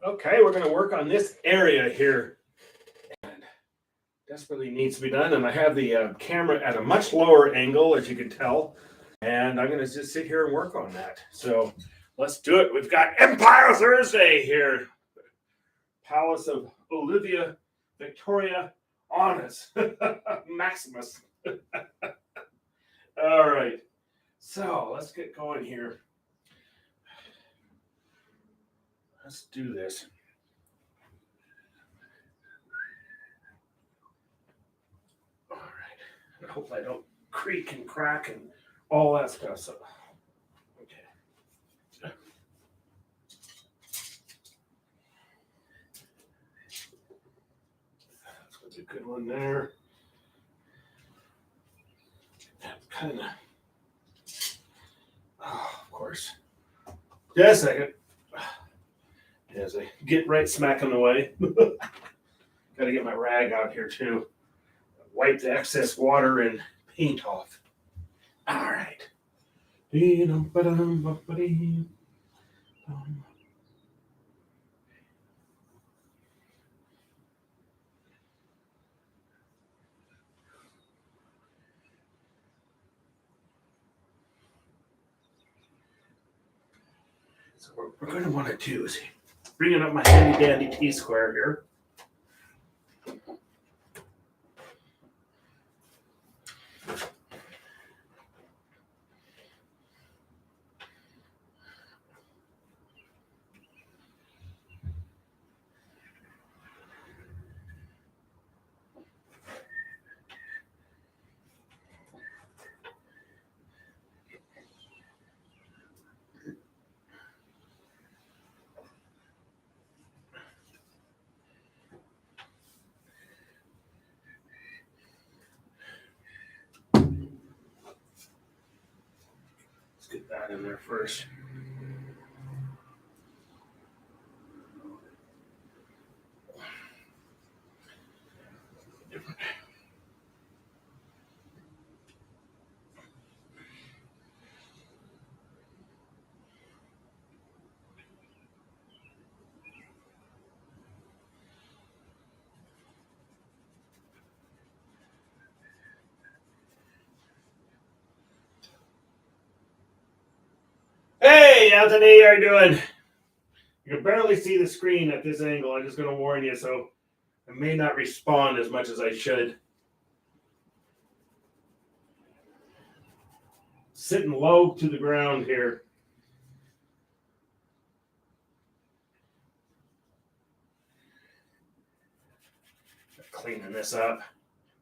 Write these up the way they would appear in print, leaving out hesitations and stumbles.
Okay, we're going to work on this area here. And desperately needs to be done. And I have the camera at a much lower angle, as you can tell. And I'm going to just sit here and work on that. So let's do it. We've got Empire Thursday here. Palace of Olivia Victoria Honors Maximus. All right. So let's get going here. Let's do this. All right. I hope I don't creak and crack and all that stuff. So, okay. That's a good one there. Kind of. Oh, of course. Just a second. As I get right smack in the way. Got to get my rag out here too. Wipe the excess water and paint off. All right. So what we're going to want to do is bringing up my handy dandy T-square here. Let's get that in there first. Hey, Anthony, how you doing? You can barely see the screen at this angle. I'm just going to warn you, so I may not respond as much as I should. Sitting low to the ground here. Cleaning this up.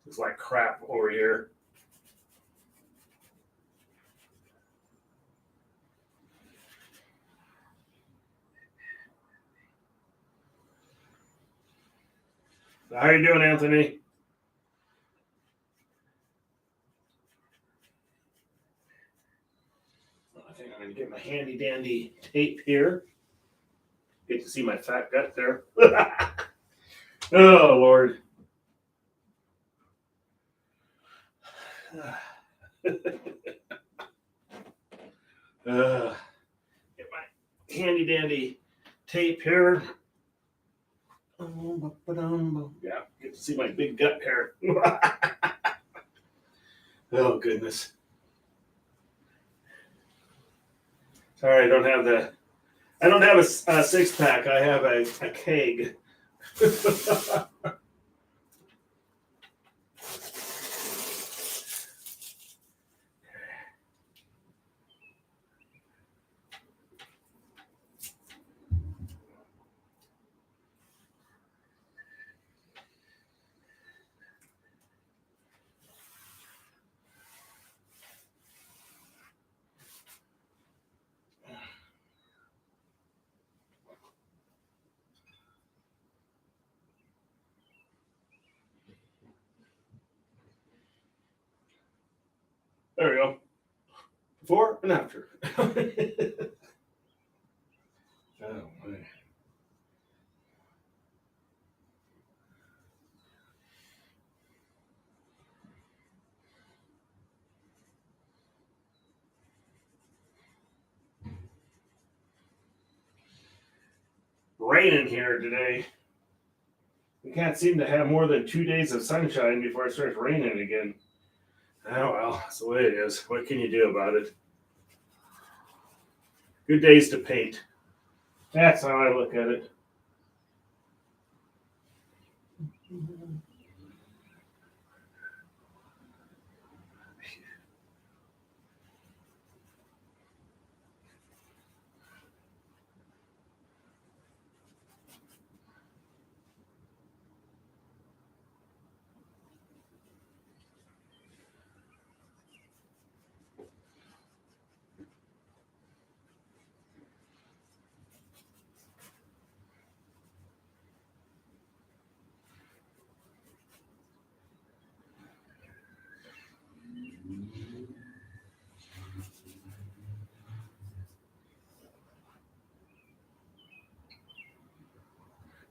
Looks like crap over here. So how you doing, Anthony? I think I'm going to get my handy dandy tape here. Get to see my fat gut there. Oh, Lord. Get my handy dandy tape here. Yeah, get to see my big gut here. Oh, goodness. Sorry, I don't have a six pack. I have a keg. There we go. Before and after. Oh, man. raining here today. We can't seem to have more than 2 days of sunshine before it starts raining again. Oh well, that's the way it is. What can you do about it? Good days to paint. That's how I look at it.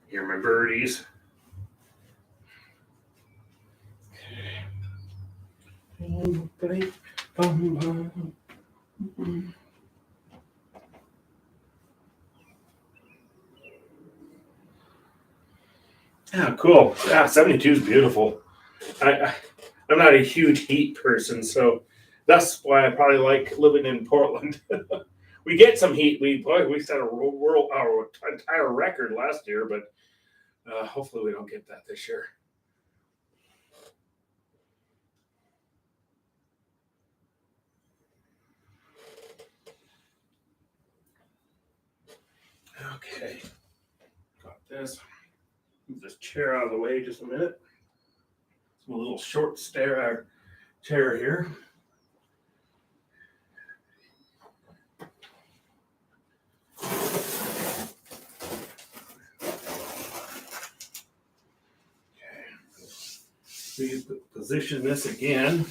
Hear my birdies. Yeah, cool. Yeah, 72 is beautiful. I'm not a huge heat person, so that's why I probably like living in Portland. We get some heat. We set a world our entire record last year, but hopefully we don't get that this year. Okay, got this. Move this chair out of the way just a minute. It's a little short chair here. Position this again.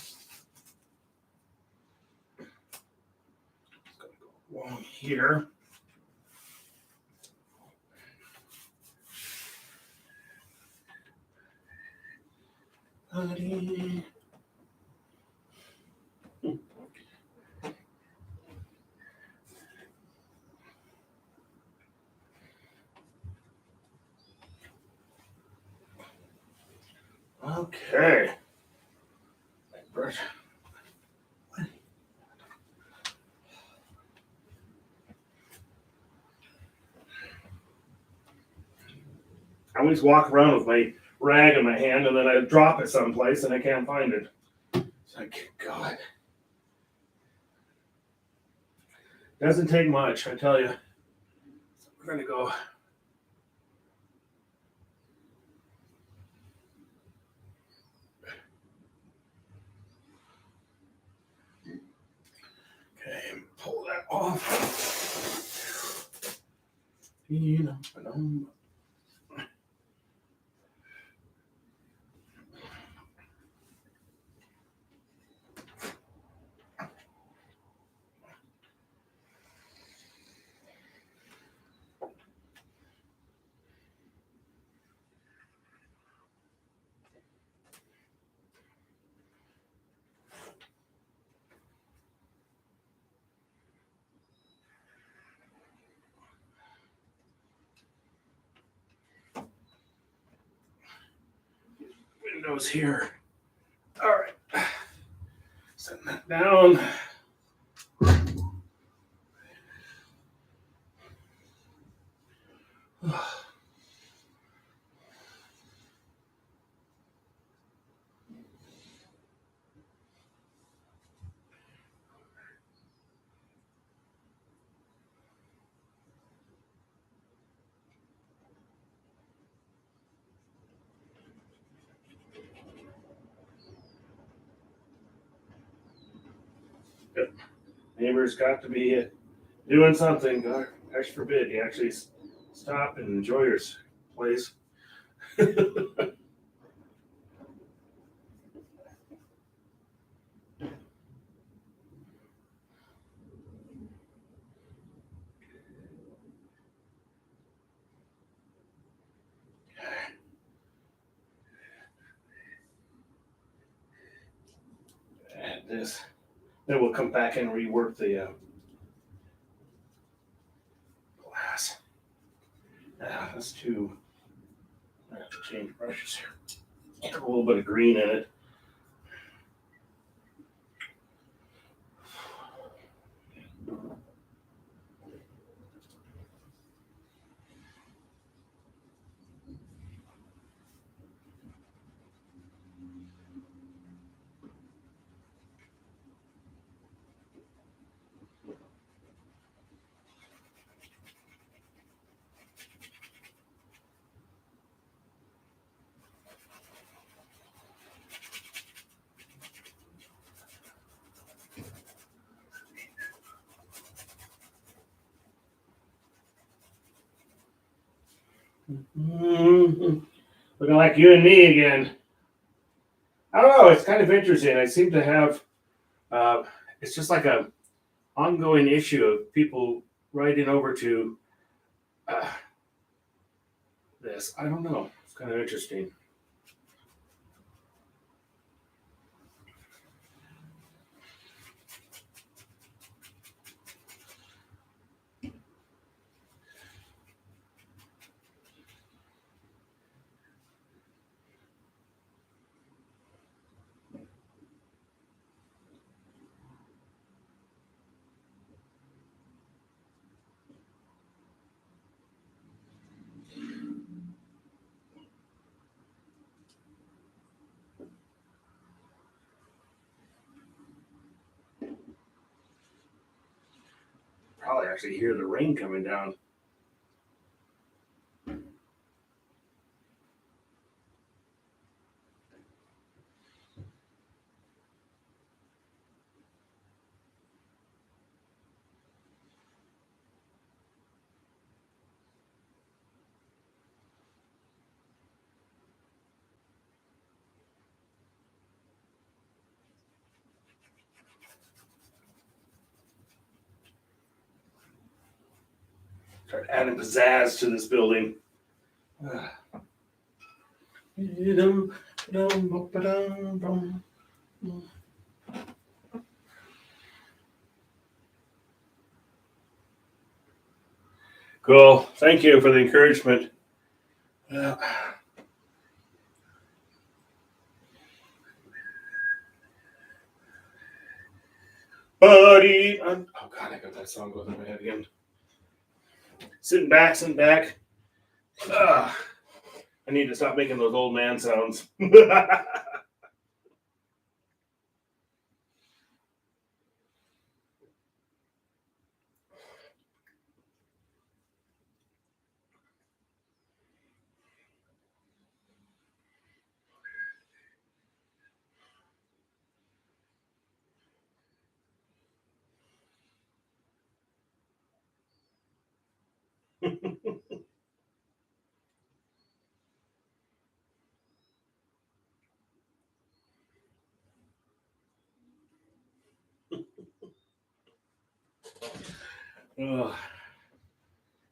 It's going to go along here. Okay. Brush. I always walk around with my rag in my hand and then I drop it someplace and I can't find it. It's like, God. Doesn't take much, I tell you. So we're going to go. Okay, pull that off. Windows here. All right. Setting that down. Yep. Neighbors got to be doing something. God, gosh forbid you actually stop and enjoy your place. Add this. Then we'll come back and rework the glass. That's too. I have to change brushes here. Have a little bit of green in it. Mm-hmm. Looking like you and me again. I don't know. It's kind of interesting. I seem to have. It's just like a ongoing issue of people writing over to uh, this. I don't know. It's kind of interesting. Probably actually hear the rain coming down. Start adding pizzazz to this building. Cool. Thank you for the encouragement. Buddy. Oh, God, I got that song going in my head again. Sitting back, sitting back. I need to stop making those old man sounds. Ugh.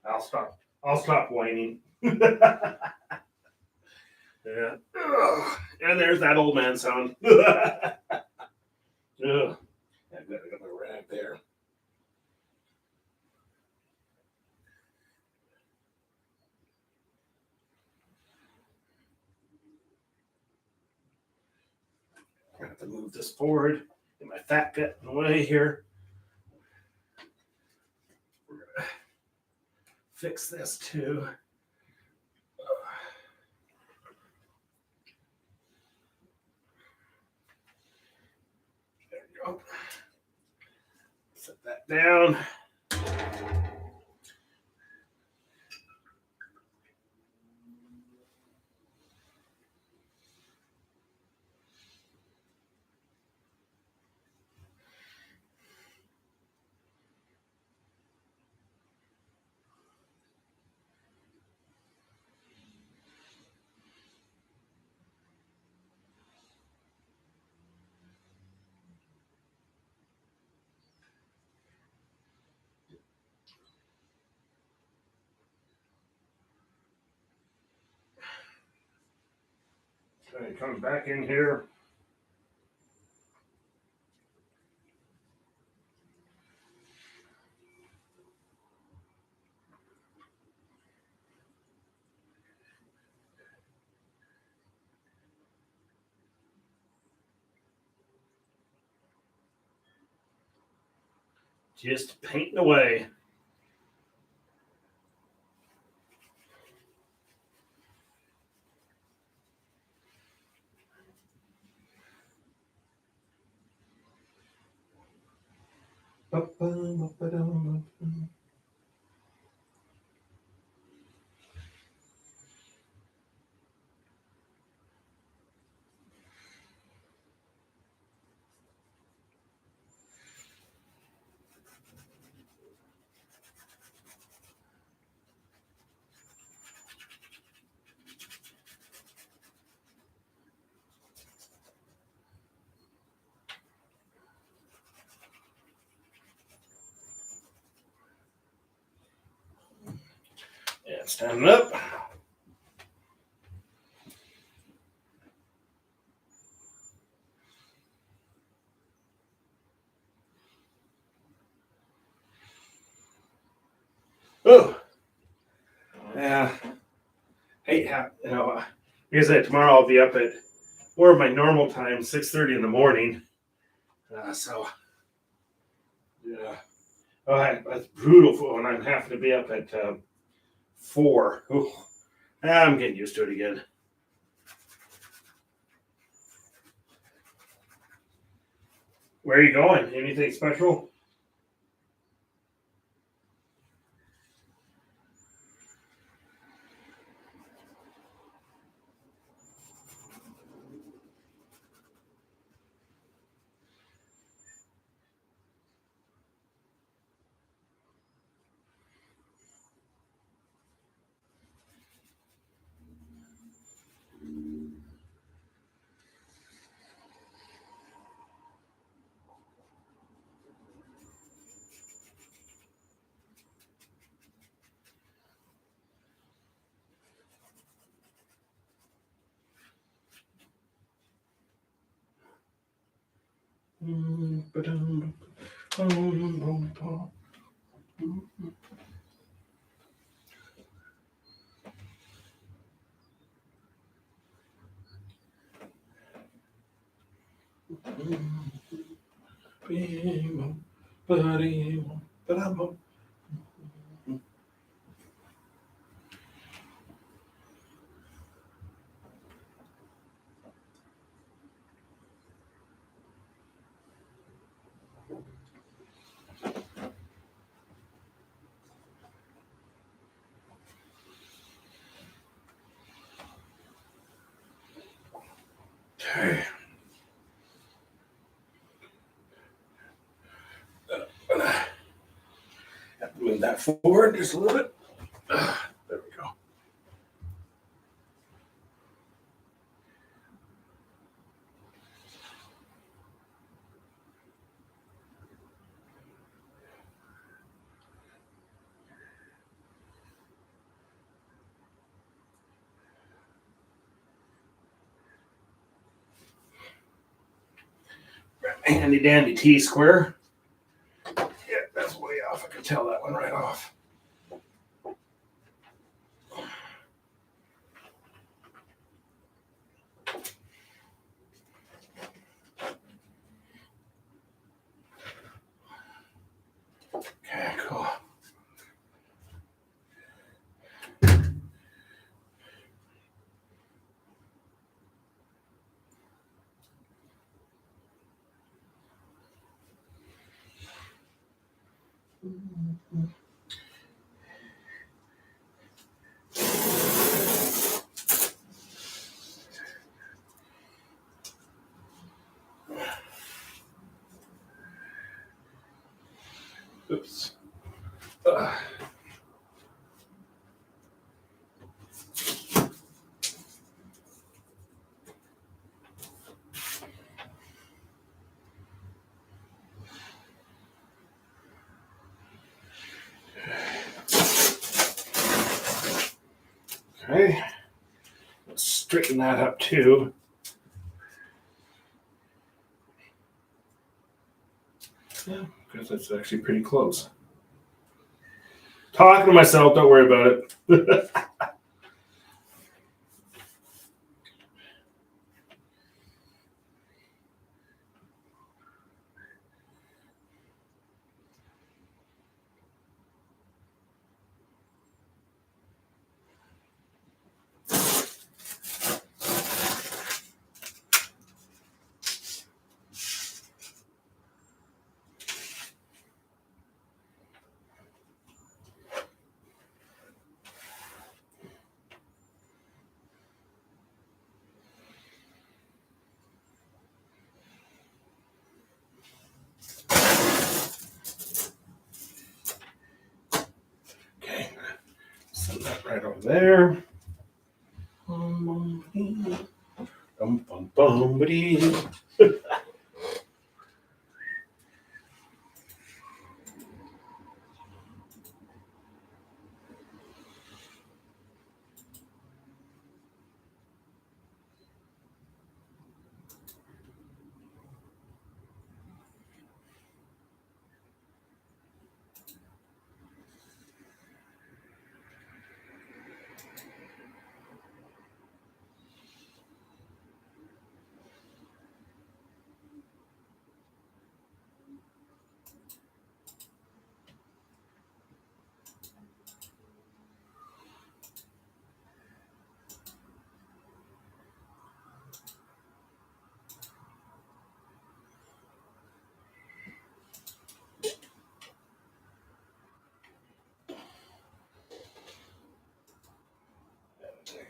I'll stop. I'll stop whining. Yeah. Ugh. And there's that old man sound. Ugh. I got my rag there. I have to move this forward. Get my fat bit in the way here. We're gonna fix this too. There we go. Set that down. Okay, come back in here. Just painting away. Yeah, standing up. Oh, yeah. Hey, because tomorrow I'll be up at more of my normal time, 6:30 in the morning. So, yeah. Oh, that's brutal when I'm having to be up at 4. Ooh, I'm getting used to it again. Where are you going? Anything special? Okay. Have to move that forward just a little bit. There we go. Handy dandy T-square. Yeah, that's way off. I can tell that one right off. Okay, cool. Oops. Okay. Let's straighten that up too. Yeah, because that's actually pretty close. Talking to myself, don't worry about it. right over there.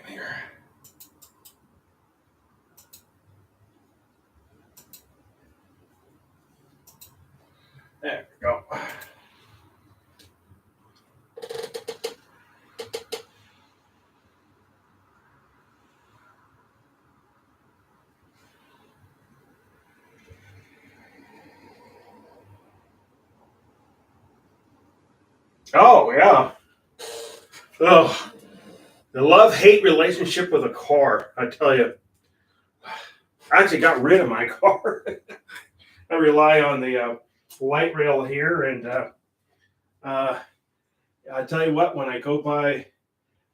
Here. There we go. Oh yeah. Oh, the love-hate relationship with a car. I tell you, I actually got rid of my car. I rely on the light rail here, and uh, I tell you what, when I go by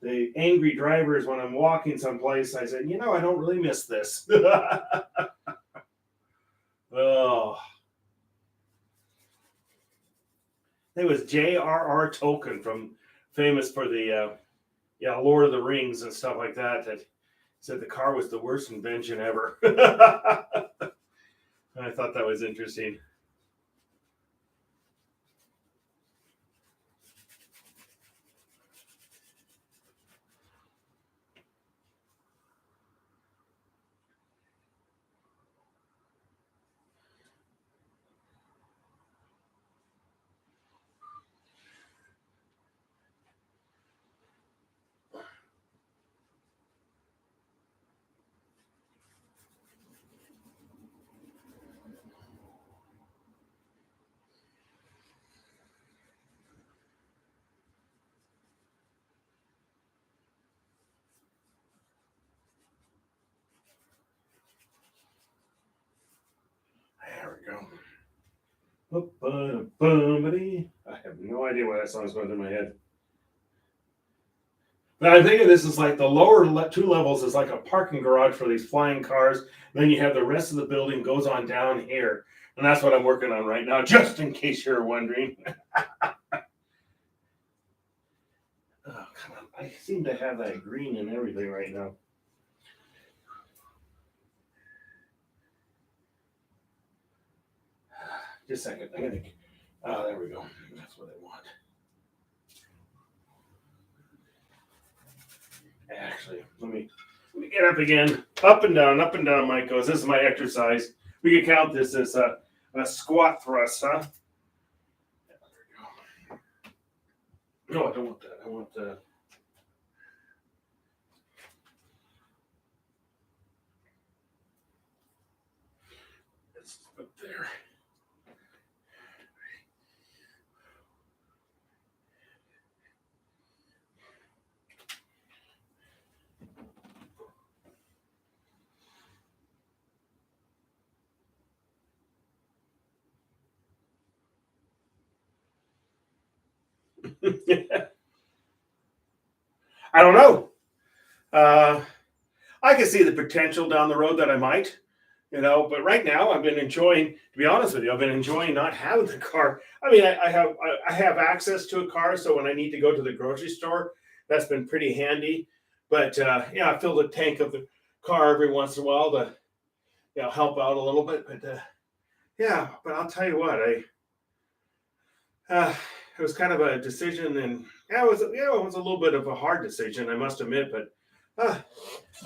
the angry drivers when I'm walking someplace, I said, I don't really miss this. Oh, it was J.R.R. Tolkien, from famous for the Lord of the Rings and stuff like that. That said the car was the worst invention ever. I thought that was interesting. There we go. I have no idea why that song's going through my head. But I'm thinking this is like the lower two levels is like a parking garage for these flying cars. Then you have the rest of the building goes on down here. And that's what I'm working on right now, just in case you're wondering. Oh, come on. I seem to have that green and everything right now. Just a second. There we go. That's what I want. Actually, let me get up again. Up and down, Mike goes. This is my exercise. We can count this as a squat thrust, huh? No, I don't want that. I want the. It's up there. I don't know. I can see the potential down the road that I might, but right now I've been enjoying, to be honest with you, I've been enjoying not having the car. I mean, I have access to a car, so when I need to go to the grocery store, that's been pretty handy. But I fill the tank of the car every once in a while to help out a little bit. But but I'll tell you what, it was kind of a decision, and it was a little bit of a hard decision, I must admit. But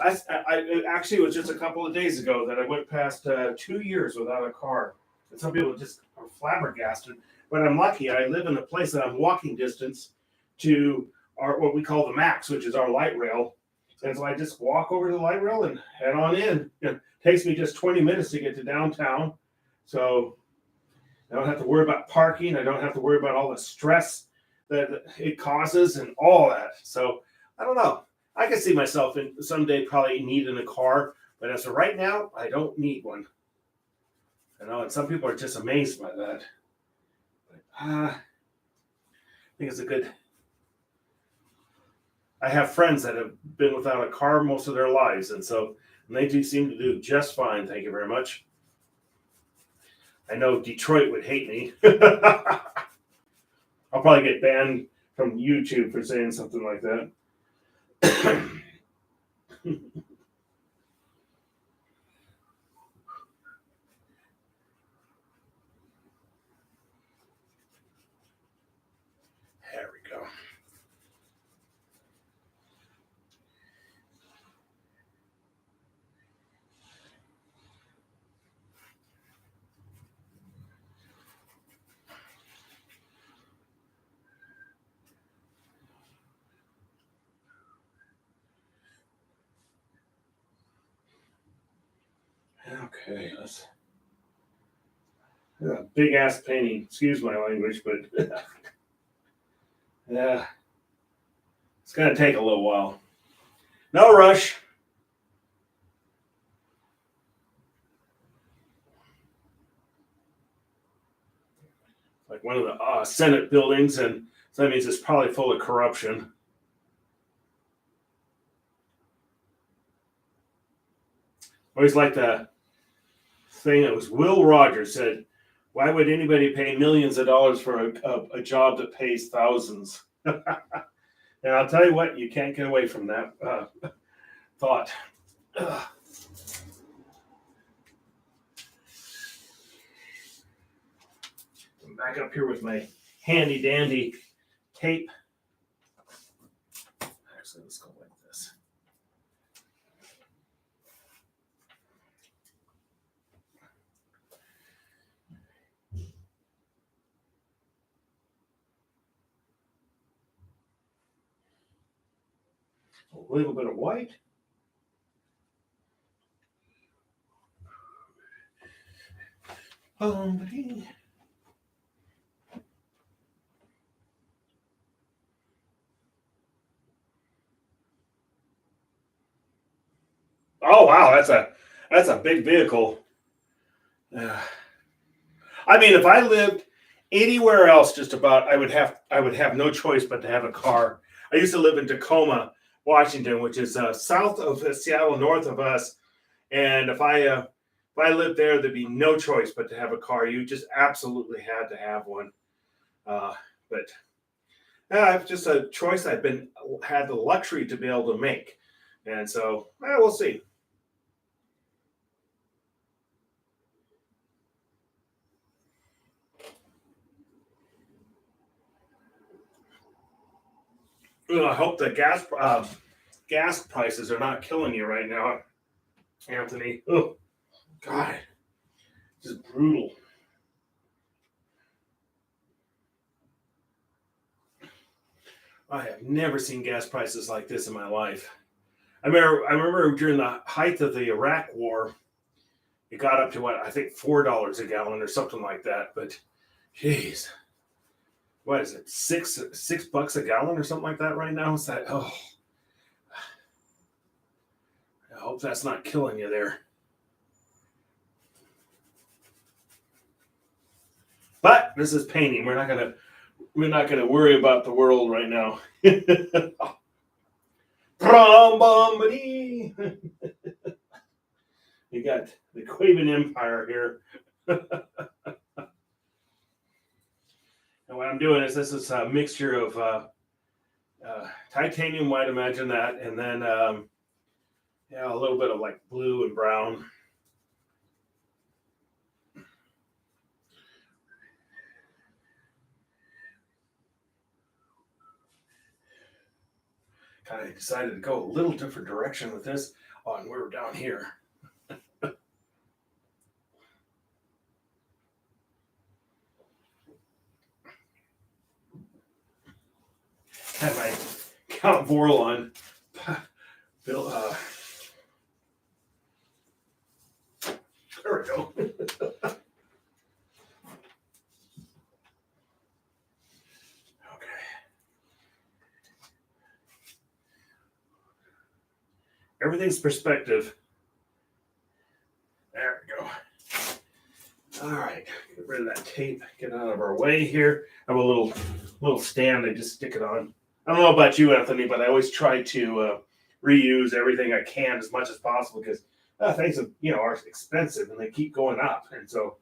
it actually was just a couple of days ago that I went past 2 years without a car, and some people just are flabbergasted. But I'm lucky; I live in a place that I'm walking distance to our what we call the Max, which is our light rail. And so I just walk over to the light rail and head on in. It takes me just 20 minutes to get to downtown. So I don't have to worry about parking. I don't have to worry about all the stress that it causes and all that. So I don't know. I can see myself in someday probably needing a car, but as of right now, I don't need one. I know, and some people are just amazed by that. But, I think it's a good. I have friends that have been without a car most of their lives, and so and they do seem to do just fine. Thank you very much. I know Detroit would hate me. I'll probably get banned from YouTube for saying something like that. There we go. Okay, let's. Big ass painting. Excuse my language, but yeah, it's gonna take a little while. No rush. Like one of the Senate buildings, and so that means it's probably full of corruption. I always like the thing that was Will Rogers said, "Why would anybody pay millions of dollars for a job that pays thousands?" And I'll tell you what, you can't get away from that thought. Ugh. I'm back up here with my handy dandy tape. Actually, let's go like this. A little bit of white. Oh wow, that's a big vehicle. I mean, if I lived anywhere else, just about, I would have no choice but to have a car. I used to live in Tacoma, Washington, which is south of Seattle, north of us. And if I lived there, there'd be no choice but to have a car. You just absolutely had to have one. But yeah, it's just a choice I've been had the luxury to be able to make, and so we'll see. I hope the gas prices are not killing you right now, Anthony. Oh God, just brutal. I have never seen gas prices like this in my life. I remember during the height of the Iraq War, it got up to what I think $4 a gallon or something like that. But, geez, what is it? $6 a gallon or something like that right now? Is that I hope that's not killing you there. But this is painting. We're not gonna worry about the world right now. You got the Quaven Empire here. And what I'm doing is this is a mixture of titanium white, imagine that, and then yeah, a little bit of like blue and brown. Kind of decided to go a little different direction with this. Oh, and we're down here. Had my Count Vorlon. Bill, there we go. Everything's perspective. There we go. All right, get rid of that tape. Get out of our way here. I have a little stand. I just stick it on. I don't know about you, Anthony, but I always try to reuse everything I can as much as possible because things are expensive and they keep going up. And so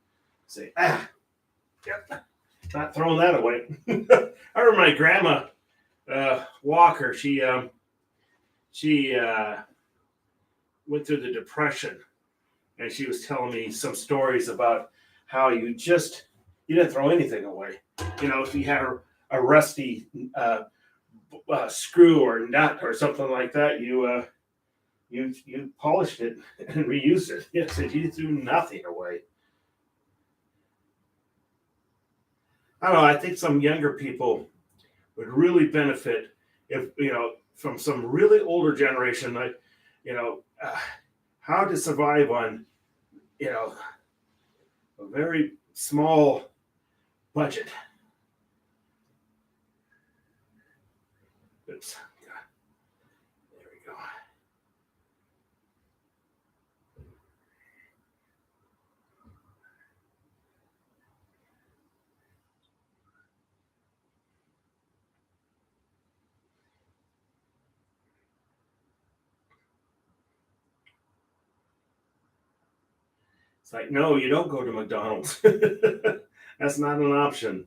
say, yep, not throwing that away. I remember my grandma Walker. She went through the Depression, and she was telling me some stories about how you didn't throw anything away. If you had a rusty screw or nut or something like that, you polished it and reused it. Yes, you threw nothing away. I don't know. I think some younger people would really benefit if from some really older generation, like how to survive on a very small budget. Oops. There we go. It's like, no, you don't go to McDonald's. That's not an option.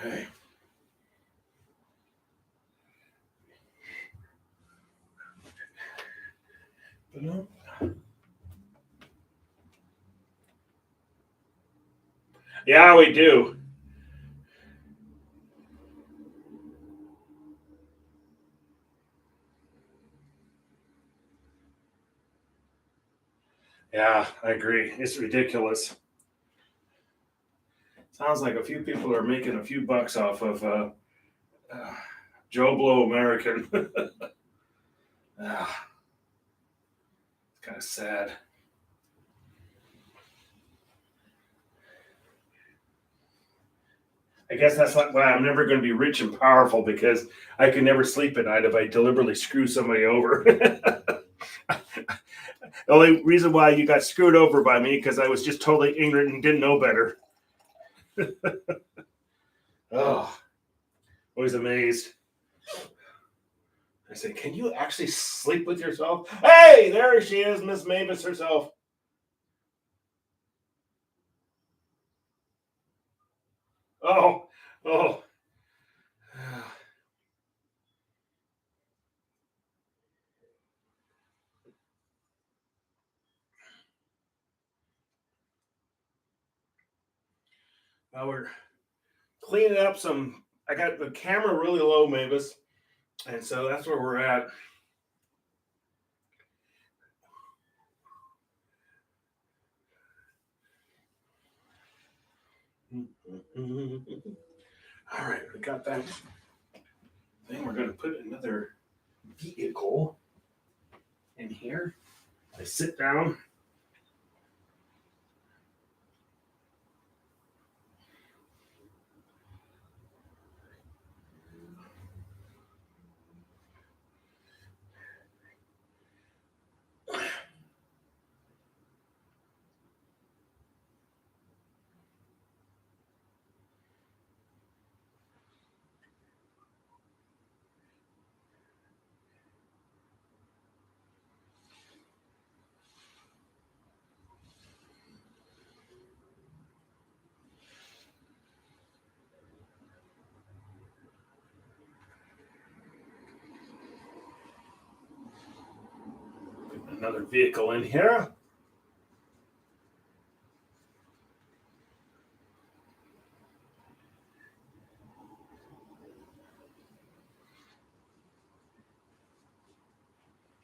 Okay. Yeah, we do. Yeah, I agree. It's ridiculous. Sounds like a few people are making a few bucks off of Joe Blow American. It's kind of sad. I guess that's why I'm never going to be rich and powerful because I can never sleep at night if I deliberately screw somebody over. The only reason why you got screwed over by me because I was just totally ignorant and didn't know better. Oh, always amazed. I say, can you actually sleep with yourself? Hey, there she is, Miss Mavis herself. Oh, oh. Well, we're cleaning up some. I got the camera really low, Mavis, and so that's where we're at. All right, we got that thing. We're going to put another vehicle in here. I sit down. Put another vehicle in here.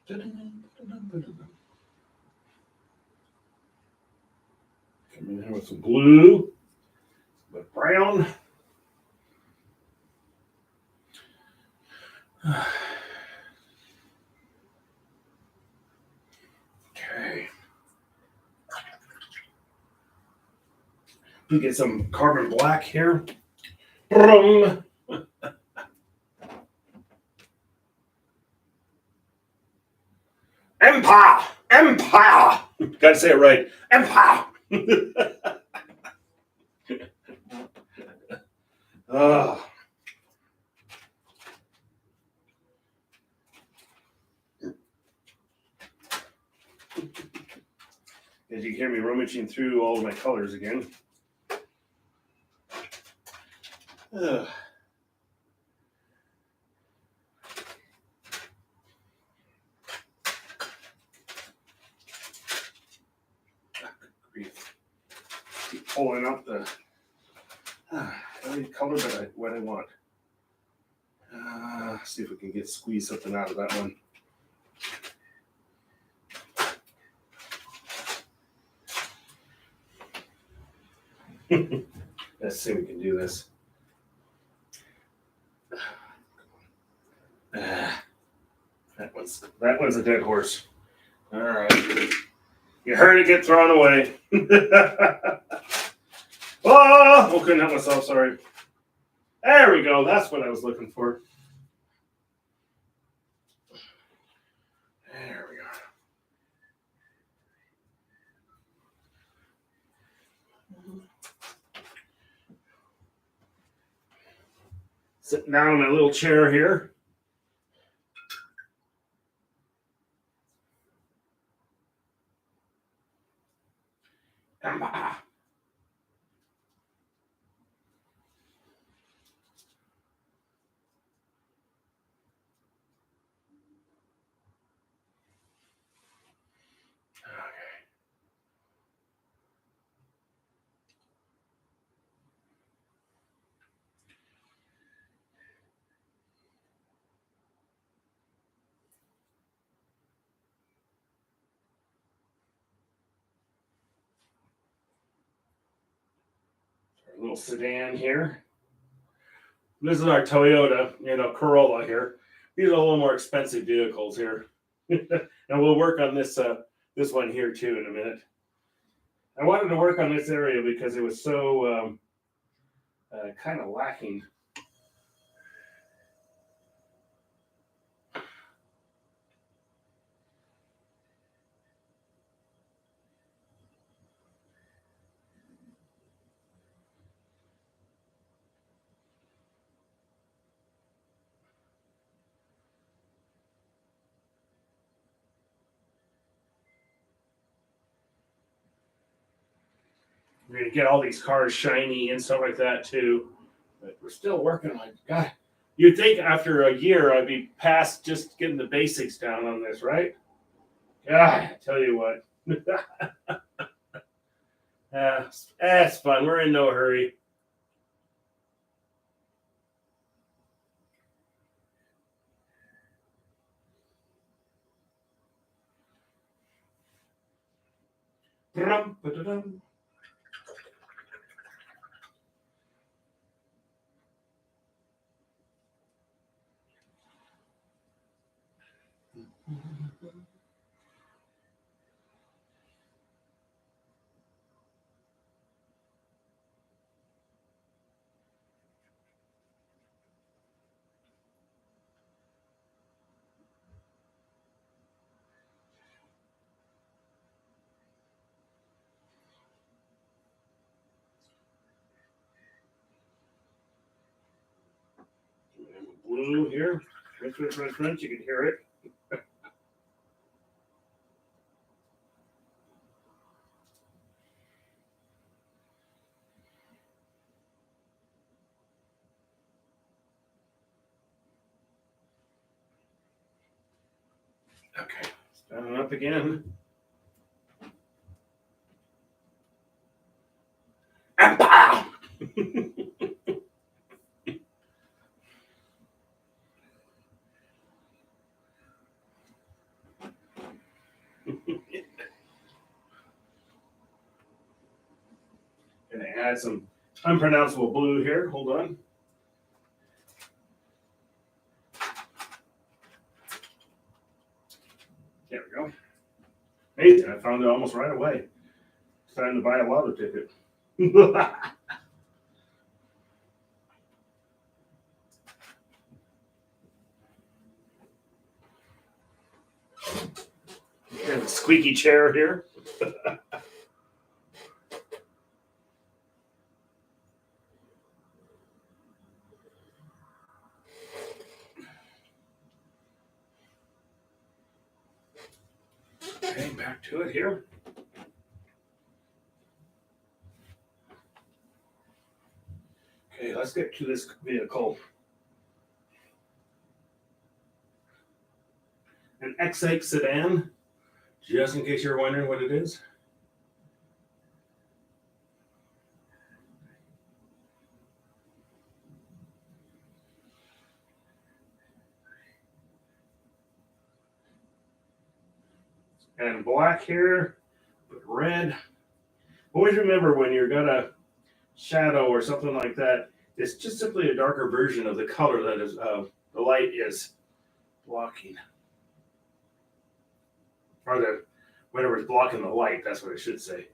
Come in here with some blue. brown. Okay. We get some carbon black here. Boom. Empire! Empire! Gotta say it right. Empire! Oh. As you hear me rummaging through all of my colors again. Ugh. Keep pulling up the every color but what I want. See if we can get squeeze something out of that one. Let's see if we can do this. That one's a dead horse. All right. You heard it get thrown away. Oh, couldn't help myself, sorry. There we go. That's what I was looking for. There we go. Sitting down in my little chair here. Our little sedan here. This is our Toyota, Corolla here. These are a little more expensive vehicles here. And we'll work on this this one here too in a minute. I wanted to work on this area because it was so kind of lacking. We're going to get all these cars shiny and stuff like that too. But we're still working on it. God, you'd think after a year I'd be past just getting the basics down on this, right? God, I tell you what. It's fun. We're in no hurry. Blue here. Crunch. You can hear it. Okay, standing up again. And pow! Gonna add some unpronounceable blue here. Hold on. There we go. Amazing. I found it almost right away. It's time to buy a lotto ticket. And a squeaky chair here. Okay, back to it here. Okay, let's get to this vehicle. An X8 sedan, just in case you're wondering what it is. And black here, but red. Always remember when you're gonna shadow or something like that, it's just simply a darker version of the color that is the light is blocking. Or the whatever is blocking the light, that's what I should say.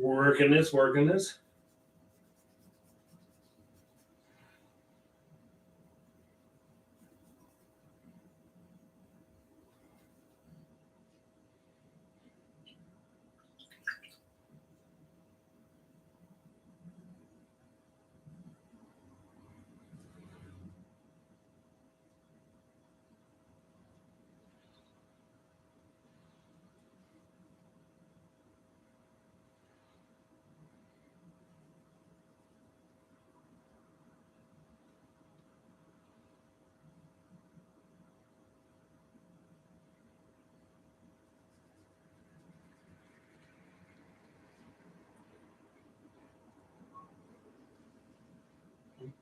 Working this, working this.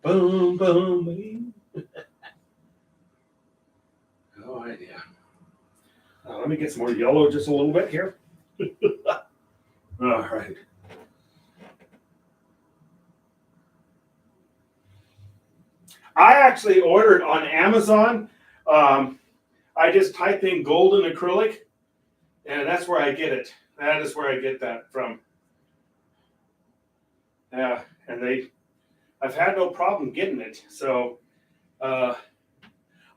Boom, boom, boom. Oh, yeah. Let me get some more yellow just a little bit here. All right. I actually ordered on Amazon. I just type in golden acrylic, and that's where I get it. That is where I get that from. Yeah, and I've had no problem getting it. So I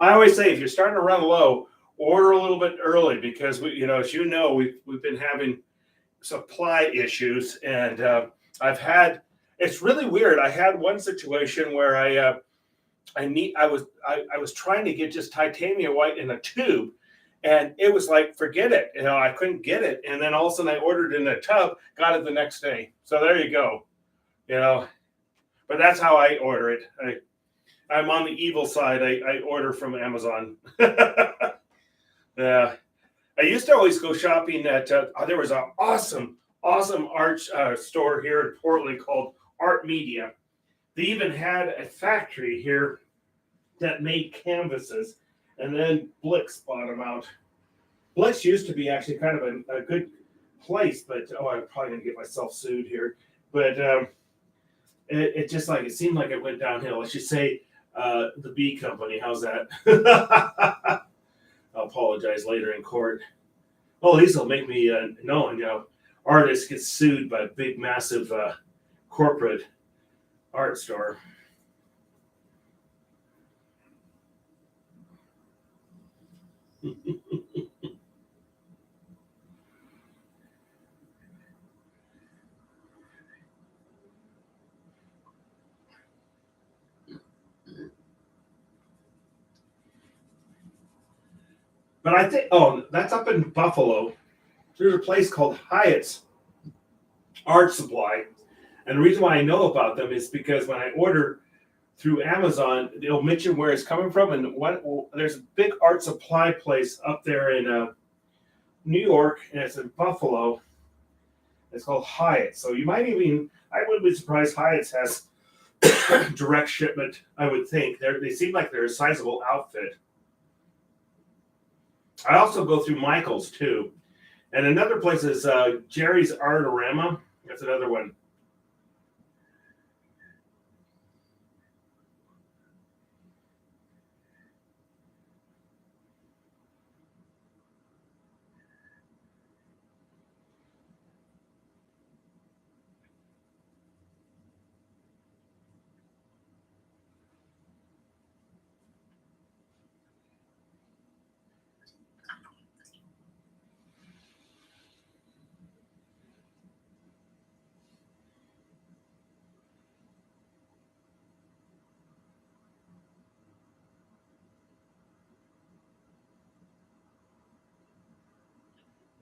always say if you're starting to run low, order a little bit early because as you know, we've been having supply issues, and it's really weird. I had one situation where I was trying to get just titanium white in a tube, and it was like forget it. I couldn't get it, and then all of a sudden I ordered it in a tub, got it the next day. So there you go. But that's how I order it. I'm on the evil side. I order from Amazon. Yeah. I used to always go shopping at, there was an awesome art store here in Portland called Art Media. They even had a factory here that made canvases, and then Blix bought them out. Blix used to be actually kind of a good place, but I'm probably going to get myself sued here. But it seemed like it went downhill. Let's just say the B company. How's that? I'll apologize later in court. Well, at least it'll make me known. Artists get sued by a big, massive corporate art store. But I think, that's up in Buffalo. There's a place called Hyatt's art supply. And the reason why I know about them is because when I order through Amazon, they'll mention where it's coming from. And there's a big art supply place up there in New York, and it's in Buffalo. It's called Hyatt. So you might even, I wouldn't be surprised Hyatt's has direct shipment, I would think. They seem like they're a sizable outfit. I also go through Michael's too. And another place is Jerry's Artorama. That's another one.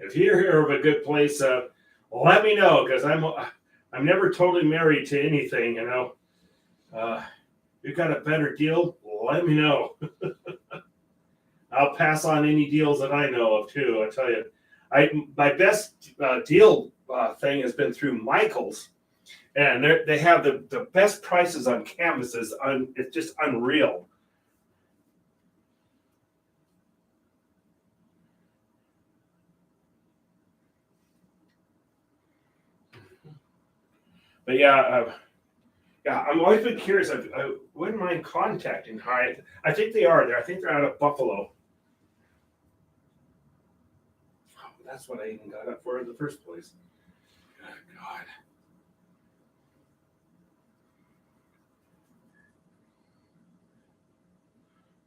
If you hear of a good place, let me know because I'm never totally married to anything. You know, you got a better deal? Let me know. I'll pass on any deals that I know of too. I tell you, my best deal thing has been through Michaels, and they have the best prices on canvases. It's just unreal. But yeah, I'm always been curious. I wouldn't mind contacting Hyatt. I think they are there. I think they're out of Buffalo. Oh, that's what I even got up for in the first place. Oh,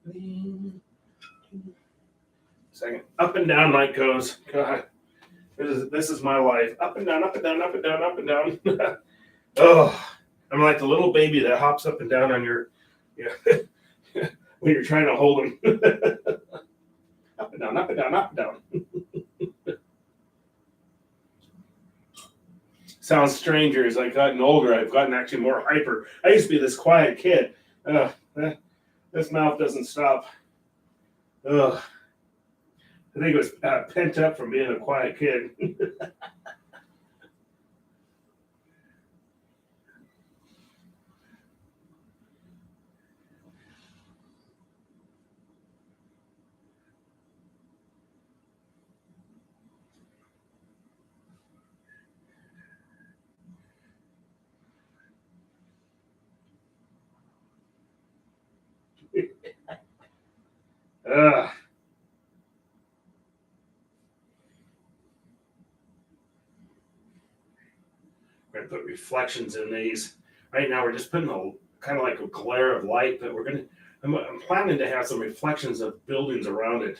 God. Second. Up and down night goes. God, this is my life. Up and down, up and down, up and down, up and down. Oh, I'm like the little baby that hops up and down on your, yeah, when you're trying to hold him. Up and down, up and down, up and down. Sounds stranger as I've gotten older. I've gotten actually more hyper. I used to be this quiet kid. Uh, this mouth doesn't stop. Ugh. I think it was pent up from being a quiet kid. Ugh. We're gonna put reflections in these. Right now, we're just putting a kind of like a glare of light, but I'm planning to have some reflections of buildings around it.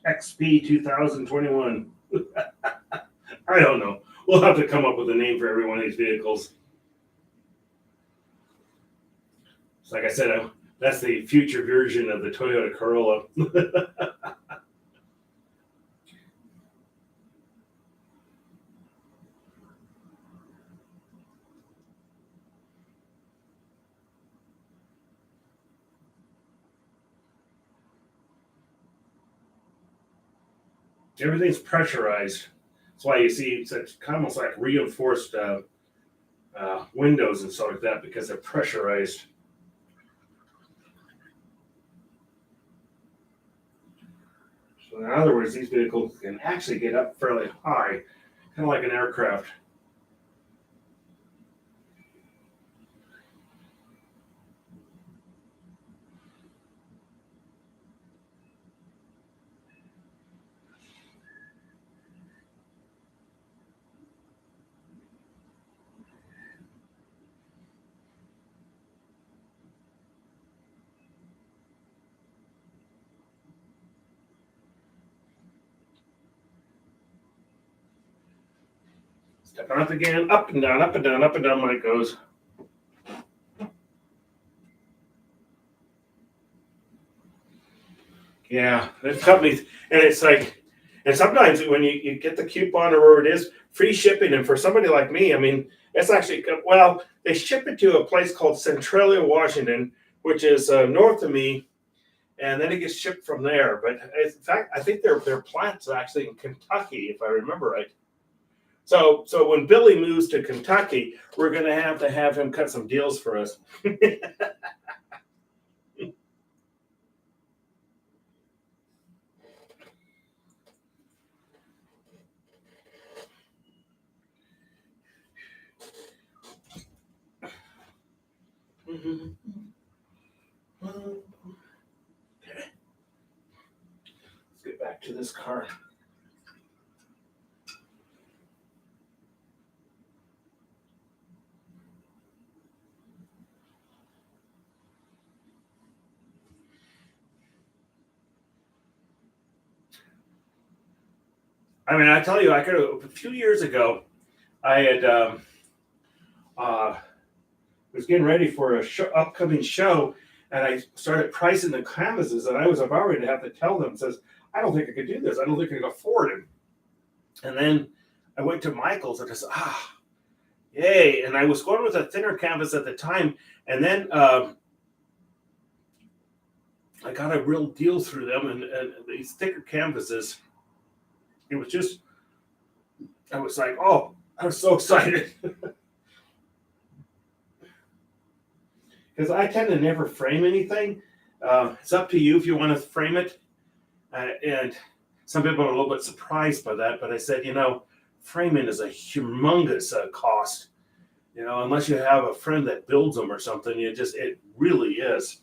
XP 2021. I don't know. We'll have to come up with a name for every one of these vehicles. So like I said, that's the future version of the Toyota Corolla. Everything's pressurized. That's why you see such almost like reinforced windows and stuff like that because they're pressurized. So in other words, these vehicles can actually get up fairly high, kind of like an aircraft. Stepping up again, up and down, up and down, up and down when it goes. Yeah, there's companies, and it's like, and sometimes when you get the coupon or wherever it is, free shipping, and for somebody like me, I mean, it's actually, well, they ship it to a place called Centralia, Washington, which is north of me, and then it gets shipped from there. But in fact, I think their plant's actually in Kentucky, if I remember right. So when Billy moves to Kentucky, we're going to have him cut some deals for us. Okay, let's get back to this car. I mean, I tell you, I could have, a few years ago, I had uh, was getting ready for a upcoming show, and I started pricing the canvases, and I was about ready to have to tell them, says, I don't think I could do this. I don't think I can afford it. And then I went to Michael's, and I said, yay. And I was going with a thinner canvas at the time, and then I got a real deal through them, and these thicker canvases, it was just, I was like, oh, I was so excited. Because I tend to never frame anything. It's up to you if you want to frame it. And some people are a little bit surprised by that, but I said, framing is a humongous cost. Unless you have a friend that builds them or something, it really is.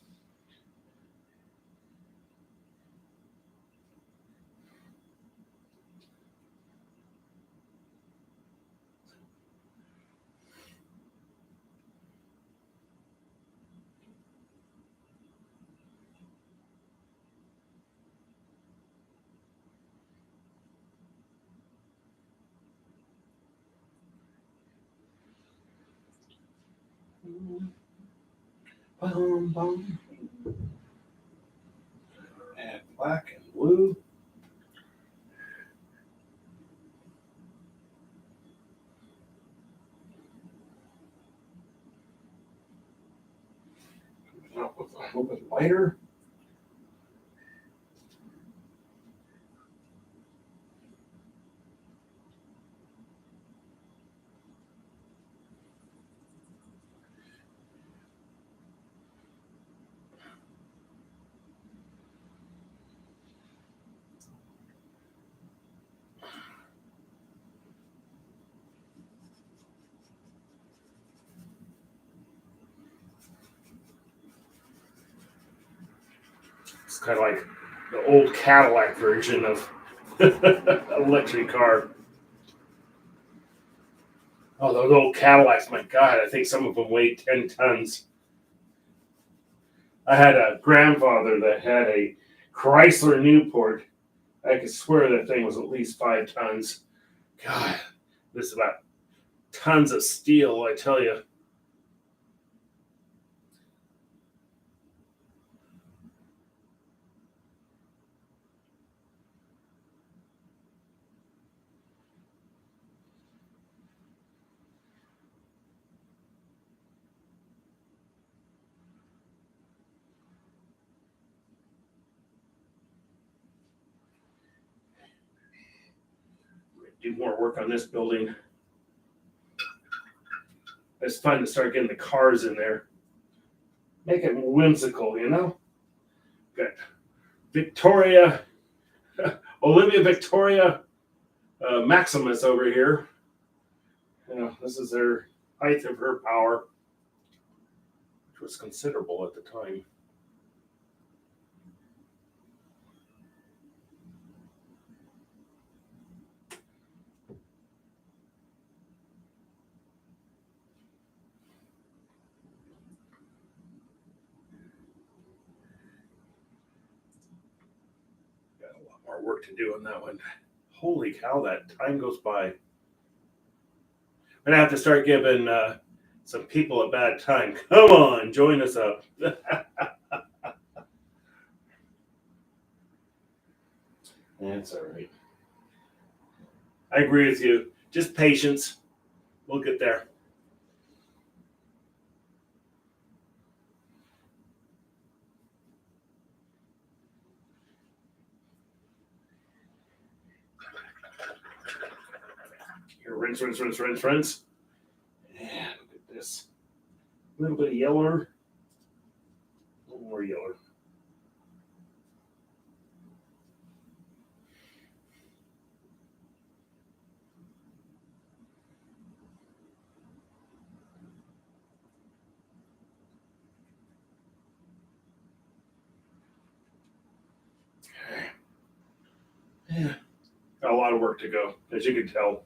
Boom, boom. And black and blue. Up with a little bit lighter. It's kind of like the old Cadillac version of electric car. Oh, those old Cadillacs, my God, I think some of them weighed 10 tons. I had a grandfather that had a Chrysler Newport. I could swear that thing was at least 5 tons. God, this is about tons of steel, I tell you. Do more work on this building. It's fun to start getting the cars in there. Make it whimsical, you know? Got Victoria, Olivia Victoria Maximus over here. You know, this is their height of her power, which was considerable at the time. Got a lot more work to do on that one. Holy cow, that time goes by. I'm gonna have to start giving some people a bad time. Come on, join us up. That's all right. I agree with you. Just patience. We'll get there. Here, rinse, rinse, rinse, rinse, rinse. And look at this. A little bit of yeller. A little more yeller. Okay. Yeah. Got a lot of work to go, as you can tell.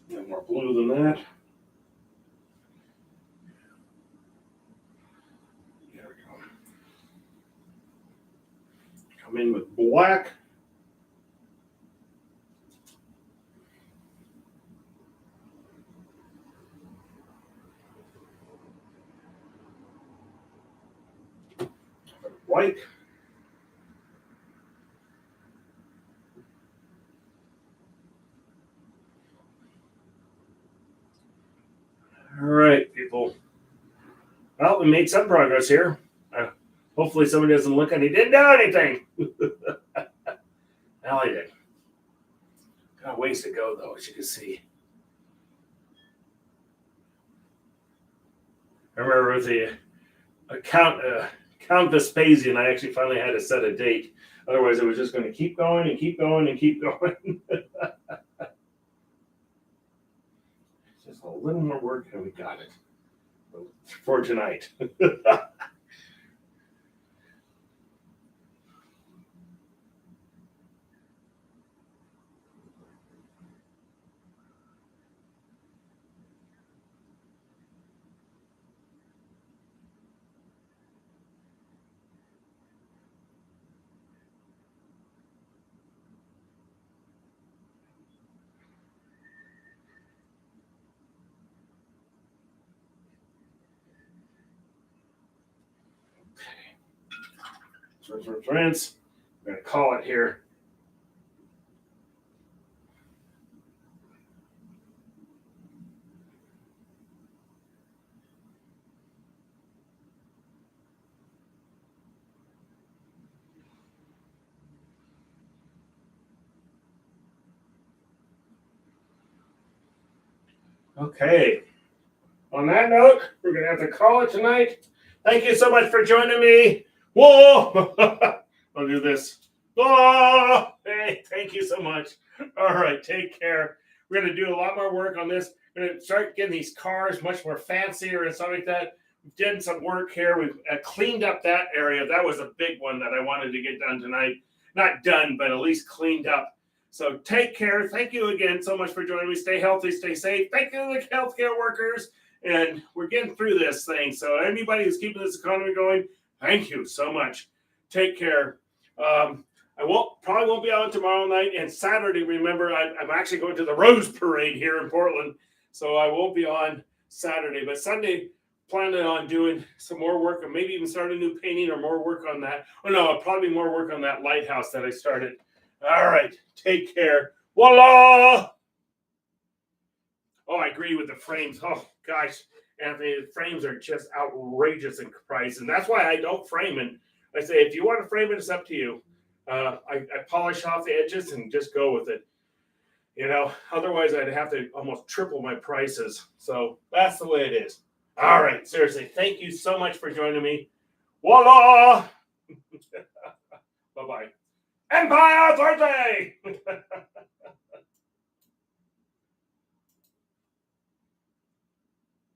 No more blue than that. There we go. Come in with black. White. All right, people. Well, we made some progress here. Hopefully somebody doesn't look and he didn't do anything. Well, I did. Got a ways to go, though, as you can see. I remember with the Count Vespasian, I actually finally had to set a date. Otherwise, it was just going to keep going and keep going and keep going. Just a little more work and we got it for tonight. Rinse. I'm going to call it here. Okay. On that note, we're going to have to call it tonight. Thank you so much for joining me. Whoa! I'll do this. Oh, hey, thank you so much. All right, take care. We're going to do a lot more work on this. We're going to start getting these cars much more fancier and stuff like that. We've done some work here. We've cleaned up that area. That was a big one that I wanted to get done tonight. Not done, but at least cleaned up. So take care. Thank you again so much for joining me. Stay healthy, stay safe. Thank you to the healthcare workers. And we're getting through this thing. So anybody who's keeping this economy going, thank you so much. Take care. I probably won't be on tomorrow night and Saturday. Remember, I'm actually going to the Rose Parade here in Portland, so I won't be on Saturday. But Sunday, planning on doing some more work, or maybe even start a new painting or more work on that. Oh no, probably more work on that lighthouse that I started. All right, take care. Voila! Oh, I agree with the frames. Oh, gosh, Anthony, the frames are just outrageous in price. And that's why I don't frame. And I say, if you want to frame it, it's up to you. I polish off the edges and just go with it. Otherwise I'd have to almost triple my prices. So that's the way it is. All right, seriously, thank you so much for joining me. Voila! Bye-bye. Empire Thursday!